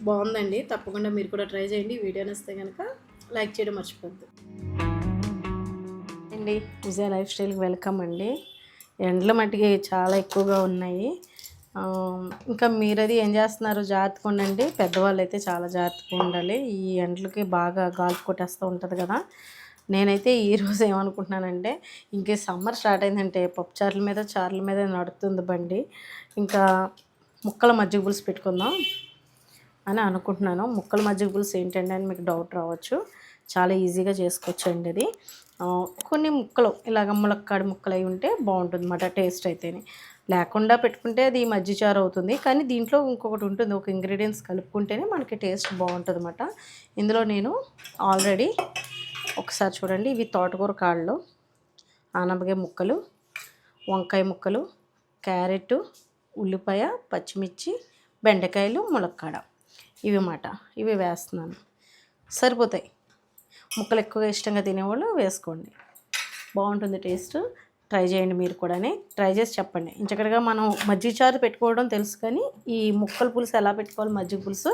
బాగుందండి. తప్పకుండా మీరు కూడా ట్రై చేయండి. వీడియో నచ్చితే కనుక లైక్ చేయడం మర్చిపోద్దు అండి. విజయ లైఫ్ స్టైల్కి వెల్కమ్ అండి. ఎండల మట్టికి చాలా ఎక్కువగా ఉన్నాయి. ఇంకా మీరది ఏం చేస్తున్నారు? జాగ్రత్తగా ఉండండి. పెద్దవాళ్ళు అయితే చాలా జాగ్రత్తగా ఉండాలి. ఈ ఎండలకి బాగా గాల్పు కొట్టేస్తూ ఉంటుంది కదా. నేనైతే ఈరోజు ఏమనుకుంటున్నానంటే, ఇంకే సమ్మర్ స్టార్ట్ అయిందంటే పప్పుచారుల మీద చారుల మీద నడుస్తుంది బండి. ఇంకా ముక్కల మజ్జిగ పులుసు పెట్టుకుందాం అని అనుకుంటున్నాను. ముక్కల మజ్జిగ పులుసు ఏంటండి అని మీకు డౌట్ రావచ్చు. చాలా ఈజీగా చేసుకోవచ్చు అండి అది. కొన్ని ముక్కలు ఇలాగ ములక్కాడి ముక్కలు అయి ఉంటే బాగుంటుంది అన్నమాట టేస్ట్ అయితేనే. లేకుండా పెట్టుకుంటే అది మజ్జిగ చారు అవుతుంది. కానీ దీంట్లో ఇంకొకటి ఉంటుంది, ఒక ఇంగ్రీడియంట్స్ కలుపుకుంటేనే మనకి టేస్ట్ బాగుంటుంది అన్నమాట. ఇందులో నేను ఆల్రెడీ ఒకసారి చూడండి, ఇవి తోటకూర కాళ్ళు, ఆనపకాయ ముక్కలు, వంకాయ ముక్కలు, క్యారెట్, ఉల్లిపాయ, పచ్చిమిర్చి, బెండకాయలు, ములక్కాడ ఇవి మాట ఇవి వేస్తున్నాను. సరిపోతాయి. ముక్కలు ఎక్కువగా ఇష్టంగా తినేవాళ్ళు వేసుకోండి, బాగుంటుంది టేస్ట్. ట్రై చేయండి మీరు కూడా, ట్రై చేసి చెప్పండి. ఇంచక్కడగా మనం మజ్జిగ చారు పెట్టుకోవడం తెలుసు, కానీ ఈ ముక్కల పులుసు ఎలా పెట్టుకోవాలి, మజ్జిగ పులుసు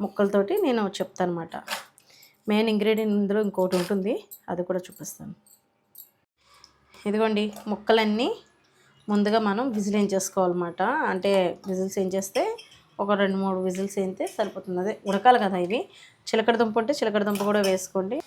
ముక్కలతోటి నేను చెప్తాను అన్నమాట. మెయిన్ ఇంగ్రీడియంట్ ఇందులో ఇంకోటి ఉంటుంది, అది కూడా చూపిస్తాను. ఇదిగోండి ముక్కలన్నీ ముందుగా మనం విజిల్ ఏం చేసుకోవాలన్నమాట. అంటే విజిల్స్ ఏం చేస్తే ఒక 2-3 విజిల్స్ అయితే సరిపోతుంది. అదే ఉడకాలి కదా ఇవి. చిలకడ దుంప ఉంటే చిలకడ దుంప కూడా వేసుకోండి.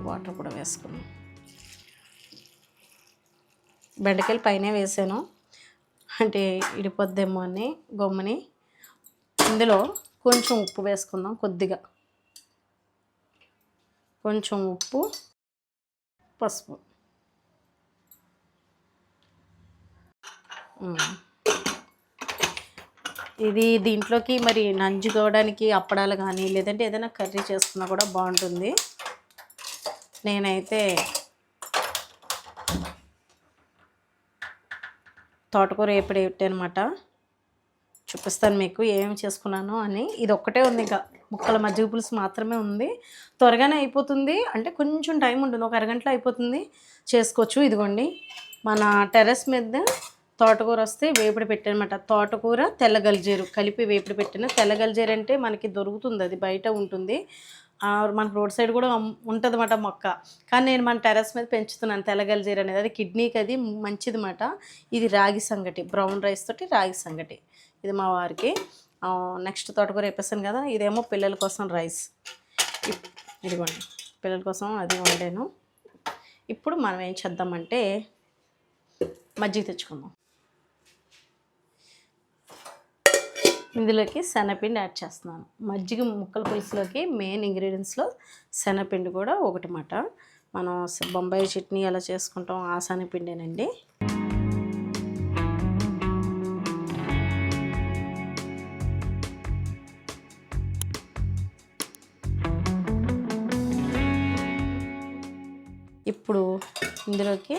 వాటర్ కూడా వేసుకున్నాం. బెండకాయలు పైనే వేసాను, అంటే ఇడిపోద్దేమో అని గమ్ముని. ఇందులో కొంచెం ఉప్పు వేసుకుందాం, కొద్దిగా కొంచెం ఉప్పు, పసుపు. ఇది దీంట్లోకి మరి నంజుకోవడానికి అప్పడాలు కానీ లేదంటే ఏదైనా కర్రీ చేసుకున్నా కూడా బాగుంటుంది. నేనైతే తోటకూర ఎప్పుడు పెట్టానమాట, చూపిస్తాను మీకు ఏమేమి చేసుకున్నాను అని. ఇది ఒక్కటే ఉంది, ఇంకా ముక్కల మజ్జిగ పులుసు మాత్రమే ఉంది. త్వరగానే అయిపోతుంది, అంటే కొంచెం టైం ఉంటుంది, ఒక అరగంటలో అయిపోతుంది, చేసుకోవచ్చు. ఇదిగోండి మన టెర్రస్ మీద తోటకూర వస్తే వేపుడు పెట్టానమాట. తోటకూర తెల్లగల్జేరు కలిపి వేపుడు పెట్టాను. తెల్లగల్జేరు అంటే మనకి దొరుకుతుంది, అది బయట ఉంటుంది. మనకు రోడ్ సైడ్ కూడా ఉంటుంది అన్నమాట మొక్క. కానీ నేను మన టెర్రస్ మీద పెంచుతున్నాను తెల్లగల్జేరు అనేది. అది కిడ్నీకి అది మంచిది అన్నమాట. ఇది రాగి సంగటి, బ్రౌన్ రైస్ తోటి రాగి సంగటి. ఇది మా వారికి. నెక్స్ట్ తోటకూర వేపేసాను కదా, ఇదేమో పిల్లల కోసం రైస్. ఇదిగోండి పిల్లల కోసం అది వండాను. ఇప్పుడు మనం ఏం చేద్దామంటే మజ్జిగ తెచ్చుకుందాం. ఇందులోకి శనగపిండి యాడ్ చేస్తున్నాను. మజ్జిగ ముక్కల పులుసులోకి మెయిన్ ఇంగ్రీడియంట్స్లో శనగపిండి కూడా ఒకటి మాట. మనం బొంబాయి చట్నీ ఎలా చేసుకుంటాం ఆ శనగపిండేనండి. ఇప్పుడు ఇందులోకి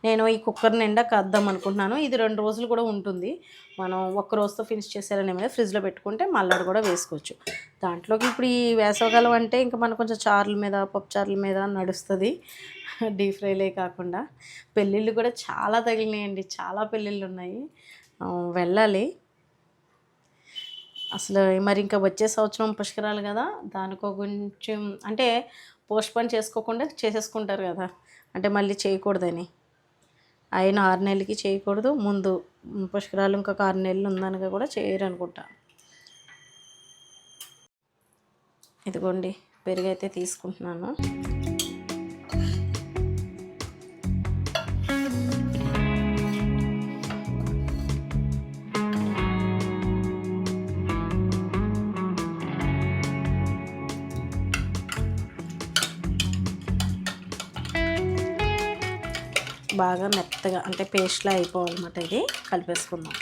నేను ఈ కుక్కర్ నిండా కద్దాం అనుకుంటున్నాను. ఇది 2 రోజులు కూడా ఉంటుంది. మనం ఒక్క రోజుతో ఫినిష్ చేసేయాలని ఏమైనా ఫ్రిడ్జ్లో పెట్టుకుంటే మళ్ళీ కూడా వేసుకోవచ్చు. దాంట్లోకి ఇప్పుడు ఈ వేసవకాలం అంటే ఇంకా మనం కొంచెం చారుల మీద పప్పు చారుల మీద నడుస్తుంది, డీప్ ఫ్రైలే కాకుండా. పెళ్ళిళ్ళు కూడా చాలా తగిలినాయండి, చాలా పెళ్ళిళ్ళు ఉన్నాయి, వెళ్ళాలి అసలు. మరి ఇంకా వచ్చే సంవత్సరం పుష్కరాలు కదా, దానికో కొంచెం అంటే పోస్ట్పోన్ చేసుకోకుండా చేసేసుకుంటారు కదా, అంటే మళ్ళీ చేయకూడదని. అయిన 6 నెలలకి చేయకూడదు, ముందు పుష్కరాలు ఇంకొక 6 నెలలు ఉందనగా కూడా చేయరు అనుకుంటా. ఇదిగోండి పెరుగు అయితే తీసుకుంటున్నాను. బాగా మెత్తగా అంటే పేస్ట్లా అయిపోవాలన్నమాట. ఇది కలిపేసుకుందాం.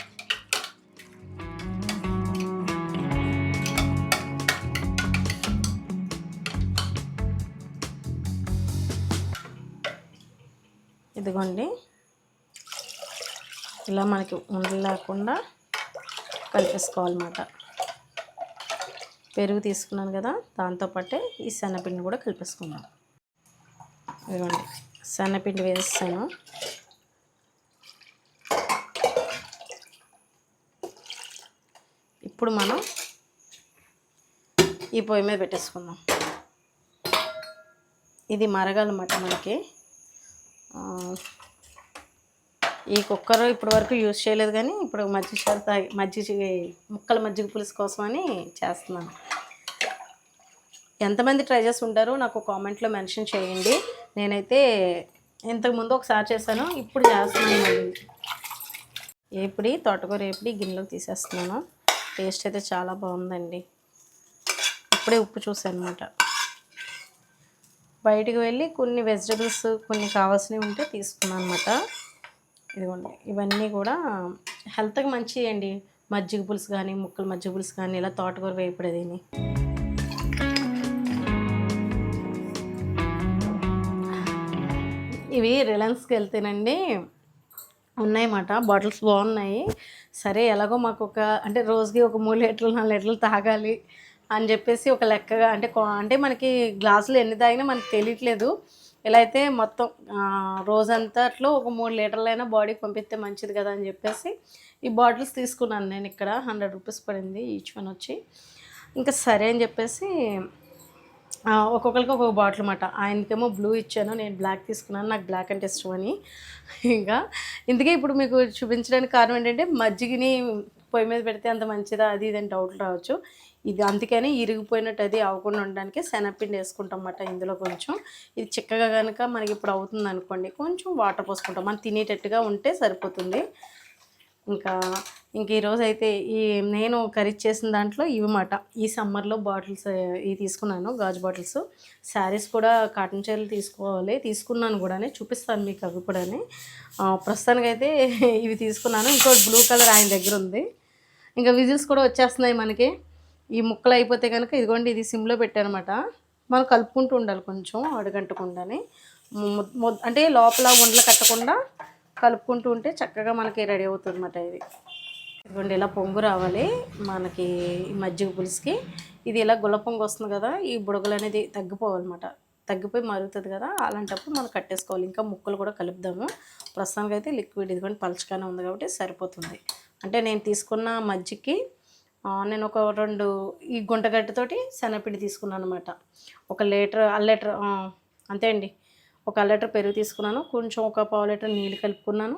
ఇదిగోండి ఇలా మనకి ఉండలు లేకుండా కలిపేసుకోవాలన్నమాట. పెరుగు తీసుకున్నాను కదా, దాంతోపాటే ఈ శనగపిండి కూడా కలిపేసుకుందాం. ఇదిగోండి శనగపిండి వేస్తాను. ఇప్పుడు మనం ఈ పొయ్యి మీద పెట్టేసుకుందాం. ఇది మరగాలన్నమాట మనకి. ఈ కుక్కర్ ఇప్పటి వరకు యూజ్ చేయలేదు, కానీ ఇప్పుడు మజ్జిగ పులుసు కోసమని చేస్తున్నాను. ఎంతమంది ట్రై చేసి ఉంటారో నాకు కామెంట్లో మెన్షన్ చేయండి. నేనైతే ఇంతకుముందు ఒకసారి చేశాను, ఇప్పుడు చేస్తున్నాను. మళ్ళీ తోటకూర ఏపిడి గిన్నెలోకి తీసేస్తున్నాను. టేస్ట్ అయితే చాలా బాగుందండి. ఇప్పుడే ఉప్పు చూసాను అనమాట. బయటికి వెళ్ళి కొన్ని వెజిటబుల్స్ కొన్ని కావాల్సినవి ఉంటే తీసుకున్నాను అనమాట. ఇదిగోండి ఇవన్నీ కూడా హెల్త్కి మంచివి అండి. మజ్జిగ పులుసు కానీ, ముక్కలు మజ్జిగ పులుసు కానీ, ఇలా తోటకూర వేపుడేది. ఇవి రిలయన్స్కి వెళ్తేనండి ఉన్నాయన్నమాట. బాటిల్స్ బాగున్నాయి. సరే ఎలాగో మాకు అంటే రోజుకి ఒక 3 లీటర్లు 4 లీటర్లు తాగాలి అని చెప్పేసి ఒక లెక్కగా అంటే మనకి గ్లాసులు ఎన్ని తాగినా మనకు తెలియట్లేదు. ఇలా అయితే మొత్తం రోజంతట్లో ఒక 3 లీటర్లైనా బాడీకి పంపిస్తే మంచిది కదా అని చెప్పేసి ఈ బాటిల్స్ తీసుకున్నాను నేను. ఇక్కడ 100 రూపీస్ పడింది ఈచ్ వన్ వచ్చి. ఇంకా సరే అని చెప్పేసి ఒక్కొక్కరికి ఒక్కొక్క బాటిల్ అన్నమాట. ఆయనకేమో బ్లూ ఇచ్చాను, నేను బ్లాక్ తీసుకున్నాను. నాకు బ్లాక్ అంటే ఇష్టం అని. ఇంకా ఇందుకే ఇప్పుడు మీకు చూపించడానికి కారణం ఏంటంటే, మజ్జిగని పొయ్యి మీద పెడితే అంత మంచిదా అది ఇది అని డౌట్లు రావచ్చు. ఇది అందుకని ఇరిగిపోయినట్టు అది అవ్వకుండా ఉండడానికి శనగపిండి వేసుకుంటాం అన్నమాట. ఇందులో కొంచెం ఇది చిక్కగా కనుక మనకి ఇప్పుడు అవుతుంది అనుకోండి, కొంచెం వాటర్ పోసుకుంటాం. మనం తినేటట్టుగా ఉంటే సరిపోతుంది. ఇంక ఈరోజు అయితే నేను కర్రీ చేసిన దాంట్లో ఇవి మాట. ఈ సమ్మర్లో బాటిల్స్ ఇవి తీసుకున్నాను, గాజు బాటిల్స్. శారీస్ కూడా కాటన్ చీరలు తీసుకున్నాను కూడా, చూపిస్తాను మీకు అవి కూడా. ప్రస్తుతానికైతే ఇవి తీసుకున్నాను. ఇంకోటి బ్లూ కలర్ ఆయన దగ్గర ఉంది. ఇంకా విజిల్స్ కూడా వచ్చేస్తున్నాయి మనకి. ఈ ముక్కలు అయిపోతే కనుక ఇదిగోండి ఇది సిమ్లో పెట్టానమాట. మనం కలుపుకుంటూ ఉండాలి కొంచెం అడుగంటకుండానే. అంటే లోపల ఉండలు కట్టకుండా కలుపుకుంటూ ఉంటే చక్కగా మనకి రెడీ అవుతుంది అన్నమాట. ఇదిగోండి ఇలా పొంగు రావాలి మనకి ఈ మజ్జిగ పులుసుకి. ఇది ఇలా గుల్ల పొంగు వస్తుంది కదా, ఈ బుడగలు అనేది తగ్గిపోవాలన్నమాట. తగ్గిపోయి మరుగుతుంది కదా, అలాంటప్పుడు మనం కట్టేసుకోవాలి. ఇంకా ముక్కలు కూడా కలుపుదాము. ప్రస్తుతానికి అయితే లిక్విడ్ ఇదిగోండి పలుచగానే ఉంది కాబట్టి సరిపోతుంది. అంటే నేను తీసుకున్న మజ్జిగకి నేను ఒక 2 ఈ గుంటగడ్డతోటి శనగపిండి తీసుకున్నాను అనమాట. 1 లీటర్ లీటర్ అంతే అండి. 1 లీటర్ పెరుగు తీసుకున్నాను, కొంచెం 1 లీటర్ నీళ్ళు కలుపుకున్నాను,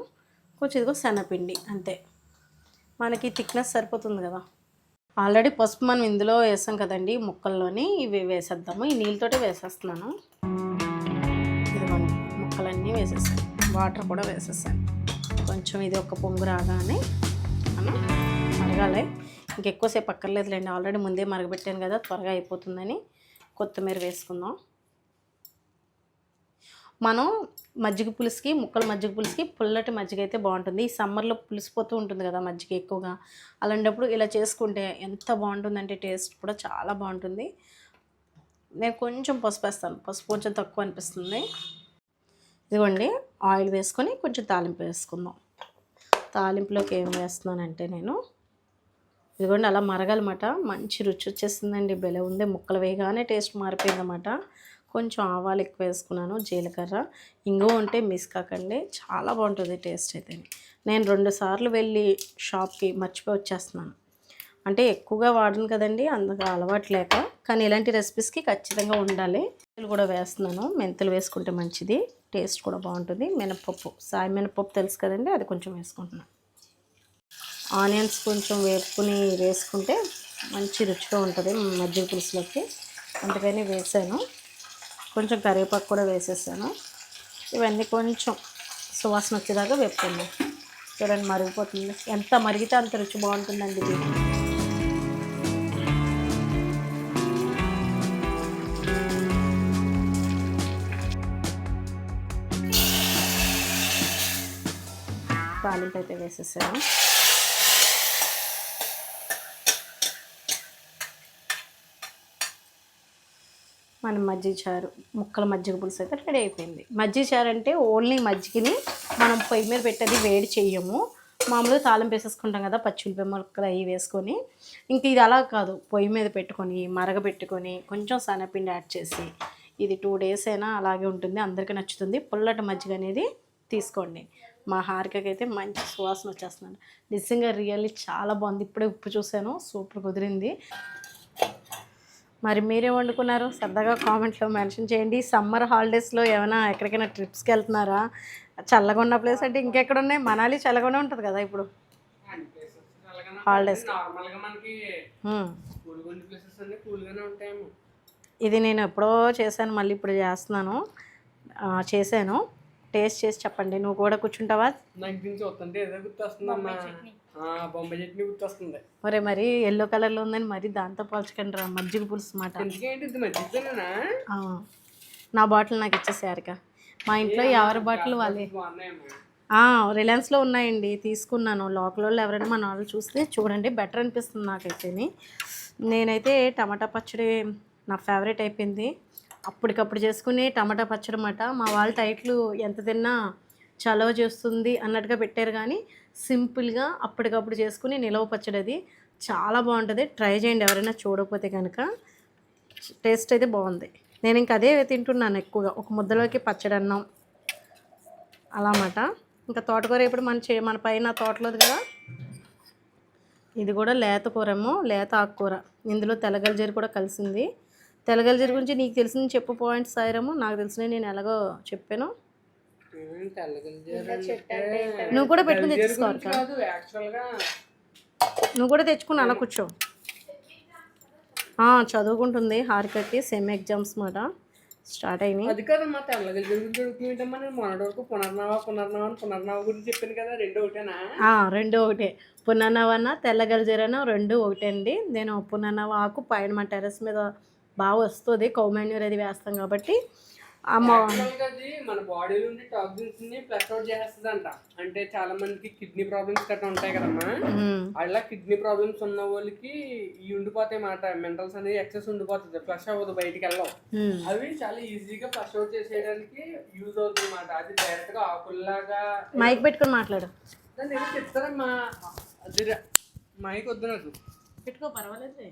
కొంచెం ఇదిగో శనగపిండి అంతే. మనకి థిక్నెస్ సరిపోతుంది కదా. ఆల్రెడీ పసుపు మనం ఇందులో వేసాం కదండి ముక్కల్లోని. ఇవి వేసేద్దాము. ఈ నీళ్ళతోటే వేసేస్తున్నాను. ఇదిగోండి ముక్కలన్నీ వేసేసాను, వాటర్ కూడా వేసేసాను. కొంచెం ఇది ఒక పొంగు రాగానే మనం మరగాలి. ఇంకెక్కువసేపు అక్కర్లేదులేండి, ఆల్రెడీ ముందే మరగబెట్టాను కదా, త్వరగా అయిపోతుందని. కొత్తిమీర వేసుకుందాం. మనం మజ్జిగ పులుసుకి, మజ్జిగ పులుసుకి పుల్లటి మజ్జిగ అయితే బాగుంటుంది. ఈ సమ్మర్లో పులిసిపోతూ ఉంటుంది కదా మజ్జిగ ఎక్కువగా. అలాంటప్పుడు ఇలా చేసుకుంటే ఎంత బాగుంటుందంటే టేస్ట్ కూడా చాలా బాగుంటుంది. నేను కొంచెం పసుపు వేస్తాను, పసుపు కొంచెం తక్కువ అనిపిస్తుంది. ఇదిగోండి ఆయిల్ వేసుకొని కొంచెం తాలింపు వేసుకుందాం. తాలింపులోకి ఏం వేస్తున్నానంటే నేను ఇదిగోండి అలా మరగాలన్నమాట. మంచి రుచి వచ్చేస్తుందండి, భలే ఉంది. ముక్కలు వేయగానే టేస్ట్ మారిపోయిందన్నమాట. కొంచెం ఆవాలు ఎక్కువ వేసుకున్నాను, జీలకర్ర, ఇంగువ ఉంటే మిస్ కాకండి, చాలా బాగుంటుంది టేస్ట్ అయితే. నేను 2 సార్లు వెళ్ళి షాప్కి మర్చిపోయి వచ్చేస్తున్నాను. అంటే ఎక్కువగా వాడను కదండి, అందుకు అలవాటు లేక. కానీ ఇలాంటి రెసిపీస్కి ఖచ్చితంగా ఉండాలి. మెంతులు కూడా వేస్తున్నాను, మెంతులు వేసుకుంటే మంచిది, టేస్ట్ కూడా బాగుంటుంది. మినపప్పు, సాయి మినపప్పు తెలుసు కదండి, అది కొంచెం వేసుకుంటున్నాను. ఆనియన్స్ కొంచెం వేసుకుంటే మంచి రుచిగా ఉంటుంది మజ్జిగ పులుసులోకి, అందుకని వేసాను. కొంచెం కరివేపాకు కూడా వేసేసాను. ఇవన్నీ కొంచెం సువాసన వచ్చేదాకా వేపుకుందాం. చూడండి మరిగిపోతుంది. ఎంత మరిగితే అంత రుచి బాగుంటుందండి ఇది. తాలింపు అయితే వేసేసాను. మన మజ్జిగ చారు, ముక్కల మజ్జిగ పులుసు అయితే రెడీ అయిపోయింది. మజ్జిగ చారు అంటే ఓన్లీ మజ్జిగని మనం పొయ్యి మీద పెట్టేది వేడి చెయ్యము. మామూలుగా తాలింపు వేసేసుకుంటాం కదా, పచ్చిమిరపకాయ ముక్కలు అవి వేసుకొని. ఇంక ఇది అలా కాదు, పొయ్యి మీద పెట్టుకొని మరగబెట్టుకొని కొంచెం శనగపిండి యాడ్ చేసి ఇది 2 days అయినా అలాగే ఉంటుంది. అందరికీ నచ్చుతుంది. పుల్లటి మజ్జిగ అనేది తీసుకోండి. మా హారికకి అయితే మంచి సువాసన వచ్చేస్తున్నాడు. నిజంగా రియల్లీ చాలా బాగుంది. ఇప్పుడే ఉప్పు చూశాను, సూపర్ కుదిరింది. మరి మీరేం వండుకున్నారు సరదాగా కామెంట్లో మెన్షన్ చేయండి. సమ్మర్ హాలిడేస్లో ఏమైనా ఎక్కడికైనా ట్రిప్స్కి వెళ్తున్నారా? చల్లగా ఉన్న ప్లేస్ అంటే ఇంకెక్కడ ఉన్నాయి? మనాలి చల్లగానే ఉంటుంది కదా ఇప్పుడు హాలిడేస్. ఇది నేను ఎప్పుడో చేశాను, మళ్ళీ ఇప్పుడు చేస్తున్నాను. చేశాను, టేస్ట్ చేసి చెప్పండి. నువ్వు కూడా కూర్చుంటావా? ఒరే మరి ఎల్లో కలర్లో ఉందని మరి దాంతో పోల్చకండి రా, మజ్జిగ పులుసు మాట. నా బాటిల్ నాకు ఇచ్చేసారుగా. మా ఇంట్లో ఎవరి బాటిల్ వాళ్ళే. రిలయన్స్లో ఉన్నాయండి, తీసుకున్నాను. లోకల్ వాళ్ళు ఎవరైనా మన వాళ్ళు చూస్తే చూడండి, బెటర్ అనిపిస్తుంది నాకైతే. నేనైతే టమాటా పచ్చడి నా ఫేవరెట్ అయిపోయింది. అప్పటికప్పుడు చేసుకుని టమాటా పచ్చడి అన్నమాట. మా వాళ్ళ టైట్లు ఎంత తిన్నా చలవ చేస్తుంది అన్నట్టుగా పెట్టారు, కానీ సింపుల్గా అప్పటికప్పుడు చేసుకుని నిలవ పచ్చడి అది చాలా బాగుంటుంది. ట్రై చేయండి ఎవరైనా చూడకపోతే కనుక. టేస్ట్ అయితే బాగుంది. నేను ఇంక అదే తింటున్నాను ఎక్కువగా, ఒక ముద్దలోకి పచ్చడి అన్నం అలా అన్నమాట. ఇంకా తోటకూర ఇప్పుడు మన పైన తోటలోది కదా, ఇది కూడా లేత కూరేమో, లేత ఆకుకూర. ఇందులో తెల్లగల్జీర కూడా కలిసింది. తెల్లగల్జీర గురించి నీకు తెలిసింది చెప్పు పాయింట్స్ సాయిరాము. నాకు తెలిసినవి నేను ఎలాగో చెప్పాను. నువ్వు కూడా పెట్టుకుని తెచ్చుకోవాలి, నువ్వు కూడా తెచ్చుకుని అలా కూర్చో. చదువుకుంటుంది హారికకి, సెమ్ ఎగ్జామ్స్ మాట స్టార్ట్ అయినాయి. అది కదమ్మా, తెల్లగల్జీర గురించి అడుగుతుంటమ్మా. నేను మొన్నటి వరకు పునర్నవ గురించి చెప్పాను కదా, రెండు ఒకటేనా? రెండు ఒకటే. పునర్నవన తెల్లగల్జీరన రెండు ఒకటే అండి. నేను పునర్నవ ఆకు పైన మా టెర్రస్ మీద బాగా వస్తుంది, కౌమాన్యూర్ అది వేస్తాం కాబట్టి. మన బాడీ నుండి టాక్సిన్స్ ని ఫ్లష్ అవుట్ చేస్తుంది అంట. అంటే చాలా మందికి కిడ్నీ ప్రాబ్లమ్స్ గట్రా ఉంటాయి కదమ్మా, అలా కిడ్నీ ప్రాబ్లమ్స్ ఉన్న వాళ్ళకి ఇవి ఉండిపోతాయి మాట. మినరల్స్ అనేది ఎక్సెస్ ఉండిపోతుంది, ఫ్లష్ అవ్వదు, బయటికి వెళ్ళవు. అవి చాలా ఈజీగా ఫ్లష్ అవుట్ చేసేయడానికి యూజ్ అవుతుంది అన్నమాట. అది డైరెక్ట్ గా ఆకుల్లాగా మైక్ పెట్టుకుని మాట్లాడు. దాన్ని ఏదో చెప్తారమ్మా, అది మైక్ వద్దు నాకు, పెట్టుకో పర్వాలేదు.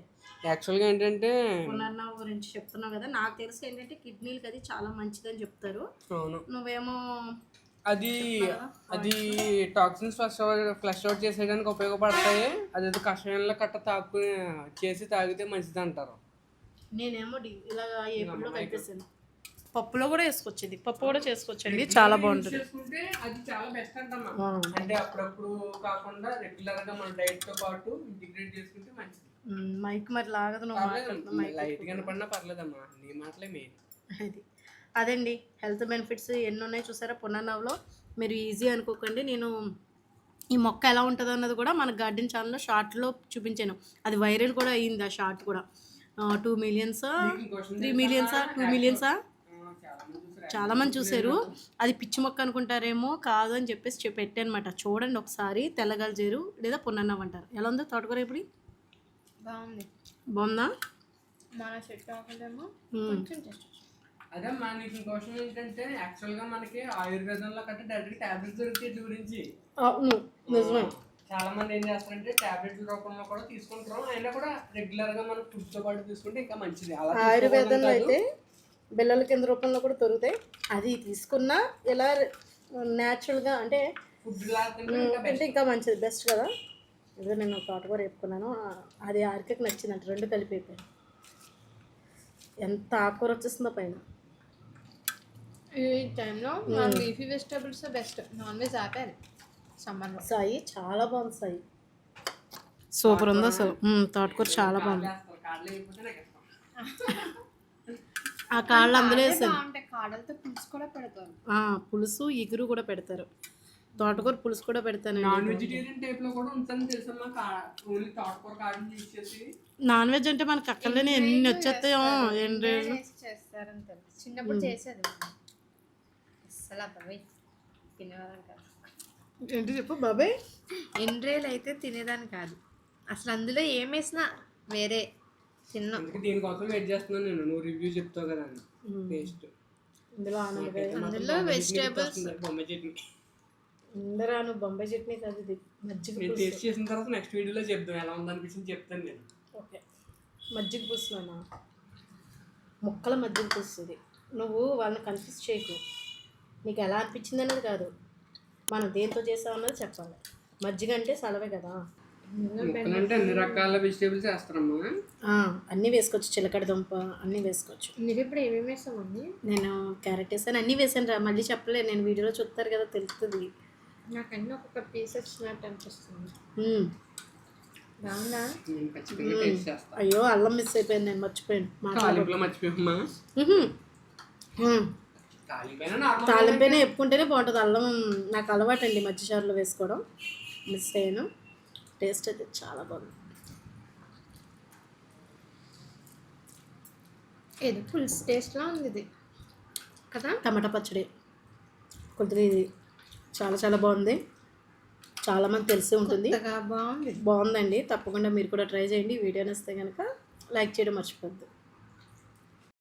యాక్చువల్గా ఏంటంటే పునర్నవ గురించి చెప్తున్నావు కదా, నాకు తెలిసి ఏంటంటే కిడ్నీలకి అది చాలా మంచిదని చెప్తారు. అవును, నువ్వేమో అది టాక్సిన్స్ ఫ్లష్ అవుట్ చేసేయడానికి ఉపయోగపడతాయి. అదేదో కషాయంలో తాగుకుని చేసి తాగితే మంచిది అంటారు. నేనేమో ఇలాగా ఏపులో కలిపేసాను. పప్పులో కూడా వేసుకోవచ్చింది, పప్పు కూడా చేసుకోవచ్చండి, చాలా బాగుంటుంది. అది చాలా బెస్ట్ అంటమ్మా. అంటే అప్పుడప్పుడు కాకుండా రెగ్యులర్ గా మన డైట్ తో పాటు ఇంటిగ్రేట్ చేసుకుంటే మంచిది. మైక్ మరి లాగదు, నువ్వు లైట్ గా పడినా పర్లేదమ్మా, నీ మాటలే మెయిన్. అది అదండి, హెల్త్ బెనిఫిట్స్ ఎన్ని ఉన్నాయి చూసారా పునర్నవలో. మీరు ఈజీ అనుకోకండి. నేను ఈ మొక్క ఎలా ఉంటుందో అన్నది కూడా మన గార్డెన్ ఛానల్లో షార్ట్లో చూపించాను. అది వైరల్ కూడా అయ్యింది. ఆ షార్ట్ కూడా 2 million 3 million 2 million చాలా మంది చూశారు. అది పిచ్చి మొక్క అనుకుంటారేమో, కాదు అని చెప్పేసి పెట్టానమాట. చూడండి ఒకసారి, తెల్లగల్జీరు లేదా పునర్నవ అంటారు. ఎలా ఉందో తోటకూర ఇప్పుడు? బాగుందా? మన చెట్టు ఆకులేమో అదమ్మా. నీకు ఇంకోసం ఏంటంటే యాక్చువల్గా మనకి ఆయుర్వేదంలో కంటే డైరెక్ట్ టాబ్లెట్స్ దొరుకుతాయి గురించి. నిజమే. చాలా మంది ఏం చేస్తారంటే టాబ్లెట్ల రూపంలో కూడా తీసుకుంటారు. అయినా కూడా రెగ్యులర్ గా మనం ఫుడ్ తో పాటు తీసుకుంటే ఇంకా మంచిది. ఆయుర్వేదంలో అయితే బిళ్ళల కింద రూపంలో కూడా దొరుకుతాయి. అది తీసుకున్నా ఇలా న్యాచురల్గా అంటే ఫుడ్ ఇంకా మంచిది, బెస్ట్ కదా. ఇదే నేను తోటకూర వేపుకున్నాను, అది ఆరికకి నచ్చిందంట. రెండు కలిపి అయిపోయాను. ఎంత ఆకుకూర వచ్చేస్తుందో పైన. ఈ టైంలో leafy vegetables best. Non veg ఆపాలి సమ్మర్లో. సాయి చాలా బాగుంది, సాయి సూపర్ ఉంది అసలు. తోటకూర చాలా బాగుంది. ఆ కాళ్ళు అందులో వేసాను. కాడలతో పులుసు కూడా పెడతారు. పులుసు ఇగురు కూడా పెడతారు. తోటకూర పులుసు కూడా పెడతాను. నాన్ వెజిటేరియన్ టైప్ లో కూడా ఉంటుంది తెలుసమ్మా. ఓన్లీ తోటకూర కాడని యూజ్ చేసి. నాన్ వెజ్ అంటే మనకి అక్కడనే ఎన్ని వచ్చేస్తాయో. చేస్తారని తెలుసు, చిన్నప్పుడు చేసేది. అసలు బాబాయ్ తినేవాళ్ళని కాదు. ఏంటి చెప్పు బాబాయ్? ఎండ్రేలు అయితే తినేదాన్ని కాదు అసలు. అందులో ఏమేసినా వేరే తిన్నా. దీనికోసం వెయిట్ చేస్తున్నాను నేను, నువ్వు రివ్యూ చెప్తావు కదా టేస్ట్. అందులో వెజిటేబుల్స్ ఇందరాను బొంబాయి చట్నీ కాదు ఇది మజ్జిగ నేను పులుసు. టేస్ట్ చేసిన తర్వాత నెక్స్ట్ వీడియోలో చెప్తాం ఎలా ఉందనిపించింది చెప్తాను నేను. ఓకే మజ్జిగ పులుసులోనా ముక్కల మజ్జిగ పులుసు ఇది. నువ్వు వాళ్ళని కన్ఫ్యూజ్ చేయకు, నీకు ఎలా అనిపించింది అనేది కాదు, మనం దేంతో చేసామన్నది చెప్పాలి. మజ్జిగ అంటే సలవే కదా. ముక్కలంటే అన్ని రకాల వెజిటేబుల్స్ వేస్తారమ్మా. అన్నీ వేసుకోవచ్చు, చిలకడ దుంప అన్నీ వేసుకోవచ్చు. మీరు ఇప్పుడు ఏమేమి వేసామండి? నేను క్యారెట్ వేసాను, అన్నీ వేసాను రా, మళ్ళీ చెప్పలేదు, నేను వీడియోలో చూస్తారు కదా తెలుస్తుంది. నాకు అన్నీ ఒక్కొక్క పీస్ వచ్చినట్టు అనిపిస్తుంది. బాగుందా? నేను ఖచ్చితంగా టేస్ట్ చేస్తాను. అయ్యో అల్లం మిస్ అయిపోయింది, నేను మర్చిపోయాను తాలింపులో మర్చిపోయమ్మా. తాలింపైనా ఎప్పుకుంటేనే బాగుంటుంది. అల్లం నాకు అలవాటు అండి మధ్యచారులో వేసుకోవడం, మిస్ అయ్యాను. టేస్ట్ అయితే చాలా బాగుంది. ఏదో పులుసు టేస్ట్లా ఉంది ఇది కదా. టమాటా పచ్చడి కొద్దిగా ఇది చాలా చాలా బాగుంది. చాలామంది తెలిసి ఉంటుంది, బాగుంది. బాగుందండి. తప్పకుండా మీరు కూడా ట్రై చేయండి. వీడియో నచ్చితే కనుక లైక్ చేయడం మర్చిపోద్దు.